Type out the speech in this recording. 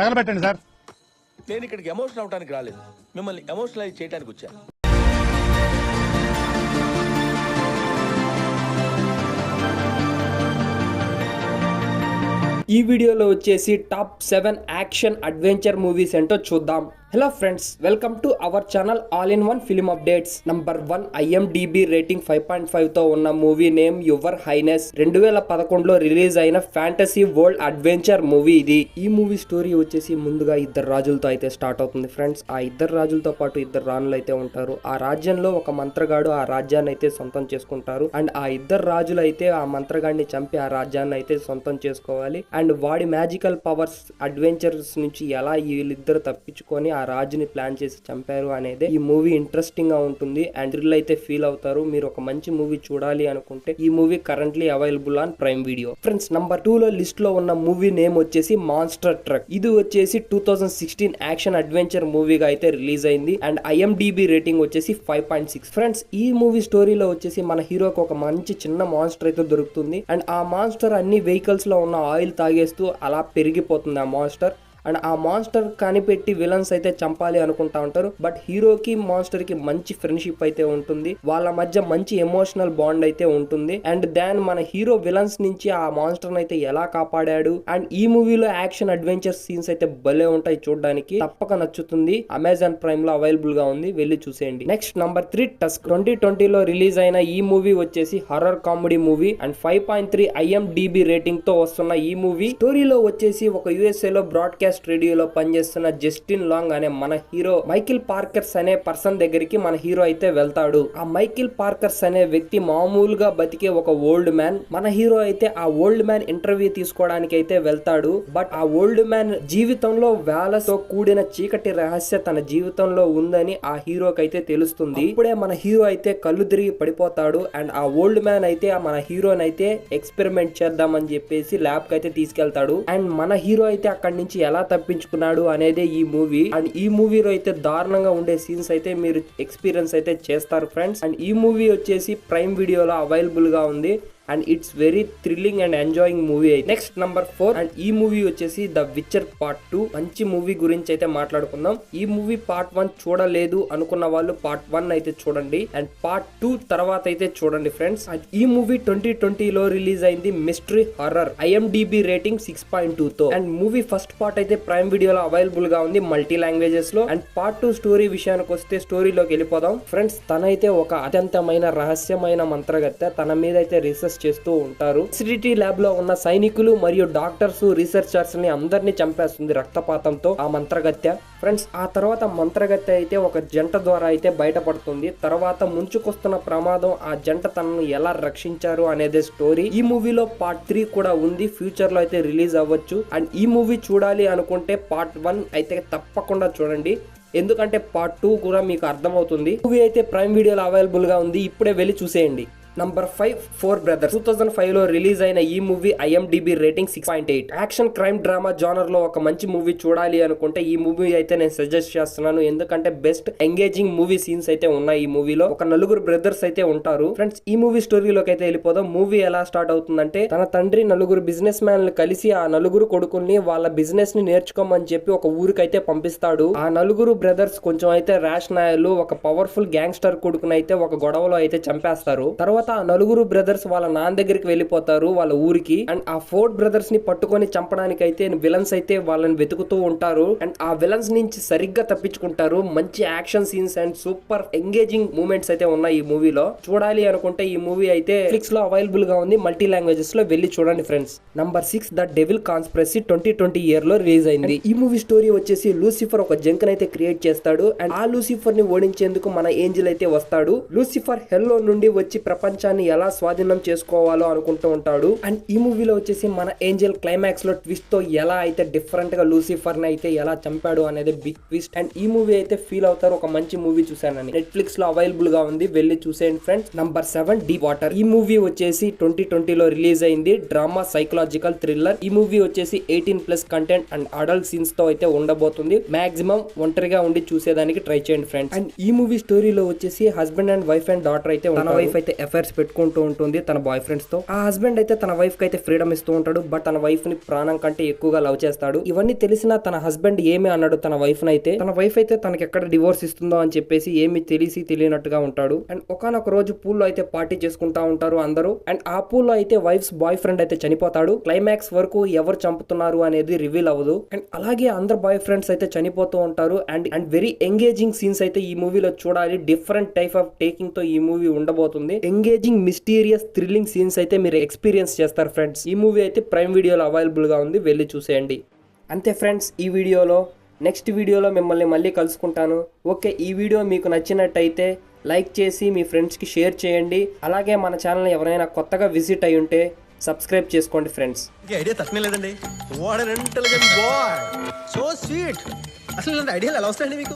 తగలబెట్టండి sir. నేను ఇక్కడికి emotional అవడానికి రాలేదు, మిమ్మల్ని ఎమోషనలైజ్ చేయడానికి వచ్చాను. ఈ వీడియోలో వచ్చేసి టాప్ 7 యాక్షన్ అడ్వెంచర్ మూవీస్ ఏంటో చూద్దాం. Hello friends, welcome to our channel all in one film updates. Number 1 IMDb rating 5.5 తో ఉన్న మూవీ నేమ్ యువర్ హైనెస్. 2011లో రిలీజ్ అయిన ఫ్యాంటసీ వరల్డ్ అడ్వెంచర్ మూవీ ఇది. ఈ మూవీ స్టోరీ వచ్చేసి ముందుగా ఇద్దరు రాజులతో అయితే స్టార్ట్ అవుతుంది ఫ్రెండ్స్. ఆ ఇద్దరు రాజులతో పాటు ఇద్దరు రాణులు అయితే ఉంటారు. ఆ రాజ్యంలో ఒక మంత్రగాడు ఆ రాజ్యాన్ని అయితే సొంతం చేసుకుంటారు. అండ్ ఆ ఇద్దరు రాజులు అయితే ఆ మంత్రగాడిని చంపి ఆ రాజ్యాన్ని అయితే సొంతం చేసుకోవాలి. అండ్ వాడి మ్యాజికల్ పవర్స్ అడ్వెంచర్స్ నుంచి ఎలా వీళ్ళిద్దరు తప్పించుకొని ఆ రాజుని ప్లాన్ చేసి చంపారు అనేది ఈ మూవీ ఇంట్రెస్టింగ్ గా ఉంటుంది. అండ్ థ్రిల్ అయితే ఫీల్ అవుతారు. మీరు ఒక మంచి మూవీ చూడాలి అనుకుంటే ఈ movie currently available on prime video. Friends, number 2 లో లిస్ట్ లో ఉన్న మూవీ నేమ్ వచ్చేసి మాన్స్టర్ ట్రక్. ఇది వచ్చేసి 2016 యాక్షన్ అడ్వెంచర్ మూవీగా అయితే రిలీజ్ అయింది. అండ్ IMDb రేటింగ్ వచ్చేసి 5.6. ఫ్రెండ్స్, ఈ మూవీ స్టోరీలో వచ్చేసి మన హీరోకి ఒక మంచి చిన్న మాన్స్టర్ అయితే దొరుకుతుంది. అండ్ ఆ మాన్స్టర్ అన్ని వెహికల్స్ లో ఉన్న ఆయిల్ తాగేస్తూ అలా పెరిగిపోతుంది ఆ మాన్స్టర్. అండ్ ఆ మాన్స్టర్ కనిపెట్టి విలన్స్ అయితే చంపాలి అనుకుంటా ఉంటారు. బట్ హీరోకి మాన్స్టర్ కి మంచి ఫ్రెండ్షిప్ అయితే ఉంటుంది. వాళ్ళ మధ్య మంచి ఎమోషనల్ బాండ్ అయితే ఉంటుంది. అండ్ దాన్ మన హీరో విలన్స్ నుంచి ఆ మాన్స్టర్ అయితే ఎలా కాపాడాడు. అండ్ ఈ మూవీలో యాక్షన్ అడ్వెంచర్ సీన్స్ అయితే భలే ఉంటాయి, చూడడానికి తప్పక నచ్చుతుంది. అమెజాన్ ప్రైమ్ లో అవైలబుల్ గా ఉంది, వెళ్ళి చూసేయండి. Next number 3 tusk. 2020లో రిలీజ్ అయిన ఈ మూవీ వచ్చేసి horror comedy movie. And 5.3 IMDb rating తో వస్తున్న ఈ మూవీ స్టోరీలో వచ్చేసి ఒక USA లో బ్రాడ్కాస్ట్ రేడియోలో పనిచేస్తున్న జస్టిన్ లాంగ్ అనే మన హీరో మైకిల్ పార్కర్స్ అనే పర్సన్ దగ్గరికి మన హీరో అయితే వెళ్తాడు. ఆ మైకిల్ పార్కర్స్ అనే వ్యక్తి మామూలుగా బతికే ఒక ఓల్డ్ మ్యాన్. మన హీరో అయితే ఆ ఓల్డ్ మ్యాన్ ఇంటర్వ్యూ తీసుకోవడానికి అయితే వెళ్తాడు. బట్ ఆ ఓల్డ్ మ్యాన్ జీవితంలో వేలతో కూడిన చీకటి రహస్య తన జీవితంలో ఉందని ఆ హీరోకి అయితే తెలుస్తుంది. ఇప్పుడే మన హీరో అయితే కళ్ళు తిరిగి పడిపోతాడు. అండ్ ఆ ఓల్డ్ మ్యాన్ అయితే మన హీరోని అయితే ఎక్స్పెరిమెంట్ చేద్దామని చెప్పేసి ల్యాబ్ కి అయితే తీసుకెళ్తాడు. అండ్ మన హీరో అయితే అక్కడి నుంచి ఎలా తప్పించుకున్నాడు అనేదే ఈ మూవీ. అండ్ ఈ మూవీలో అయితే దారుణంగా ఉండే సీన్స్ అయితే మీరు ఎక్స్పీరియన్స్ అయితే చేస్తారు ఫ్రెండ్స్. అండ్ ఈ మూవీ వచ్చేసి ప్రైమ్ వీడియోలో అవైలబుల్ గా ఉంది. And it's very thrilling and enjoying movie. Next number 4. And ఈ మూవీ వచ్చేసి ద విచర్ పార్ట్ 2. మంచి మూవీ గురించి అయితే మాట్లాడుకుందాం. ఈ మూవీ పార్ట్ 1 చూడలేదు అనుకున్న వాళ్ళు పార్ట్ 1 అయితే చూడండి. అండ్ పార్ట్ 2 తర్వాత అయితే చూడండి ఫ్రెండ్స్. అండ్ ఈ మూవీ 2020లో రిలీజ్ అయింది. Mystery horror. IMDb రేటింగ్ 6.2 తో. అండ్ మూవీ ఫస్ట్ పార్ట్ అయితే ప్రైమ్ వీడియోలో అవైలబుల్ గా ఉంది మల్టీ లాంగ్వేజెస్ లో. అండ్ పార్ట్ 2 స్టోరీ విషయానికి వస్తే స్టోరీలోకి వెళ్ళిపోదాం ఫ్రెండ్స్. తనైతే ఒక అత్యంతమైన రహస్యమైన మంత్రగత్తె. తన మీద అయితే రీసెర్చ్ చేస్తూ ఉంటారు. ఎస్డిటి ల్యాబ్ లో ఉన్న సైనికులు మరియు డాక్టర్స్ రీసెర్చర్స్ ని అందరినీ చంపేస్తుంది రక్తపాతంతో ఆ మంత్రగత్తె. ఫ్రెండ్స్, ఆ తర్వాత మంత్రగత్తె అయితే ఒక జంట ద్వారా అయితే బయటపడుతుంది. తర్వాత ముంచుకొస్తున్న ప్రమాదం ఆ జంట తనను ఎలా రక్షించారు అనేది స్టోరీ. ఈ మూవీలో పార్ట్ 3 కూడా ఉంది, ఫ్యూచర్ లో అయితే రిలీజ్ అవ్వచ్చు. అండ్ ఈ మూవీ చూడాలి అనుకుంటే పార్ట్ 1 అయితే తప్పకుండా చూడండి, ఎందుకంటే పార్ట్ 2 కూడా మీకు అర్థమవుతుంది. మూవీ అయితే ప్రైమ్ వీడియోలో అవైలబుల్ గా ఉంది, ఇప్పుడే వెళ్ళి చూసేయండి. Number 5 four brothers. 2005లో రిలీజ్ అయిన ఈ movie IMDb rating 6.8. Action crime drama genre లో ఒక మంచి మూవీ చూడాలి అనుకుంటే ఈ మూవీ అయితే నేను సజెస్ట్ చేస్తున్నాను. ఎందుకంటే బెస్ట్ ఎంగేజింగ్ మూవీ సీన్స్ అయితే ఉన్నాయి ఈ మూవీలో. ఒక నలుగురు బ్రదర్స్ అయితే ఉంటారు. ఫ్రెండ్స్, ఈ మూవీ స్టోరీలోకి అయితే వెళ్ళిపోదాం. మూవీ ఎలా స్టార్ట్ అవుతుందంటే తన తండ్రి నలుగురు బిజినెస్ మ్యాన్లు కలిసి ఆ నలుగురు కొడుకుల్ని వాళ్ళ బిజినెస్ ని నేర్చుకోమని చెప్పి ఒక ఊరికైతే పంపిస్తాడు. ఆ నలుగురు బ్రదర్స్ కొంచెం అయితే ర్యాష్ నాయలు ఒక పవర్ఫుల్ గ్యాంగ్స్టర్ కొడుకునైతే ఒక గొడవలో అయితే చంపేస్తారు. తర్వాత ఆ నలుగురు బ్రదర్స్ వాళ్ళ నాన్న దగ్గరికి వెళ్ళిపోతారు వాళ్ళ ఊరికి. అండ్ ఆ 4 బ్రదర్స్ ని పట్టుకొని చంపడానికి అయితే విలన్స్ అయితే వాళ్ళని వెతుకుతూ ఉంటారు. అండ్ ఆ విలన్స్ నుంచి సరిగ్గా తప్పించుకుంటారు. మంచి action scenes and super engaging moments అయితే ఉన్నాయి ఈ మూవీలో. చూడాలి అనుకుంటే ఈ మూవీ అయితే నెట్ఫ్లిక్స్ లో అవైలబుల్ గా ఉంది, మల్టీ లాంగ్వేజెస్ లో వెళ్ళి చూడండి friends. Number 6 the devil conspiracy. 2020 year లో రిలీజ్ అయింది. ఈ మూవీ స్టోరీ వచ్చేసి లూసిఫర్ ఒక జంక్ అయితే క్రియేట్ చేస్తాడు. అండ్ ఆ లూసిఫర్ ని ఓడించేందుకు మన ఏంజెల్ అయితే వస్తాడు. లూసిఫర్ హెల్లో నుండి వచ్చి ప్రపంచాన్ని ఎలా స్వాధీనం చేసుకోవాలో అనుకుంటూ ఉంటాడు. అండ్ ఈ మూవీలో వచ్చేసి మన ఏంజెల్ క్లైమాక్స్ లో ట్విస్ట్ తో ఎలా అయితే డిఫరెంట్ గా లూసిఫర్ ని అయితే ఎలా చంపాడు అనేది బిగ్ ట్విస్ట్. అండ్ ఈ మూవీ అయితే ఫీల్ అవుతారు ఒక మంచి మూవీ చూసానని. నెట్ఫ్లిక్స్ లో అవైలబుల్ గా ఉంది, వెళ్ళి చూసేయండి ఫ్రెండ్స్. Number 7 deep water. ఈ మూవీ వచ్చేసి 2020లో రిలీజ్ అయింది. Drama psychological thriller. ఈ మూవీ వచ్చేసి 18+ కంటెంట్ అండ్ అడల్ట్ సీన్స్ తో అయితే ఉండబోతుంది. మాక్సిమం ఒంటరిగా ఉండి చూసేదానికి ట్రై చేయండి ఫ్రెండ్స్. అండ్ ఈ మూవీ స్టోరీలో వచ్చేసి husband and wife and daughter అయితే తన వైఫ్ అయితే అఫైర్స్ పెట్టుకుంటూ ఉంటుంది తన బాయ్ ఫ్రెండ్స్ తో. ఆ హస్బెండ్ అయితే తన వైఫ్ కి అయితే ఫ్రీడమ్ ఇస్తూ ఉంటాడు, బట్ తన వైఫ్ ని ప్రాణం కంటే ఎక్కువగా లవ్ చేస్తాడు. ఇవన్నీ తెలిసిన తన హస్బెండ్ ఏమి అన్నాడు తన వైఫ్ అయితే, తన వైఫ్ అయితే తనకి ఎక్కడ డివోర్స్ ఇస్తుందో అని చెప్పేసి ఏమి తెలియనట్టుగా ఉంటాడు. అండ్ ఒకనొక రోజు పూల్లో అయితే పార్టీ చేసుకుంటా ఉంటారు అందరూ. అండ్ ఆ పూల్లో అయితే వైఫ్స్ బాయ్ ఫ్రెండ్ అయితే చనిపోతాడు. క్లైమాక్స్ వరకు ఎవరు చంపుతున్నారు అనేది రివీల్ అవ్వదు. అండ్ అలాగే అందరు బాయ్ ఫ్రెండ్స్ అయితే చనిపోతూ ఉంటారు. అండ్ వెరీ ఎంగేజింగ్ సీన్స్ అయితే ఈ మూవీలో చూడాలి. డిఫరెంట్ టైప్ ఆఫ్ టేకింగ్ తో ఈ మూవీ ఉండబోతుంది. ఎంగేజింగ్ మిస్టీరియస్ థ్రిల్లింగ్ సీన్స్ అయితే మీరు ఎక్స్పీరియన్స్ చేస్తారు ఫ్రెండ్స్. ఈ మూవీ అయితే ప్రైమ్ వీడియోలో అవైలబుల్ గా ఉంది, వెళ్ళి చూసేయండి. అంతే ఫ్రెండ్స్ ఈ వీడియోలో. నెక్స్ట్ వీడియోలో మిమ్మల్ని మళ్ళీ కలుసుకుంటాను. ఓకే, ఈ వీడియో మీకు నచ్చినట్టయితే లైక్ చేసి మీ ఫ్రెండ్స్కి షేర్ చేయండి. అలాగే మన ఛానల్ ఎవరైనా కొత్తగా విజిట్ అయి ఉంటే సబ్స్క్రైబ్ చేసుకోండి ఫ్రెండ్స్. ఈ ఐడియా తక్కువ లేదండి. What an intelligent boy, so sweet. అసలు ఇలాంటి ఐడియాలు ఎలా వస్తాయండి మీకు?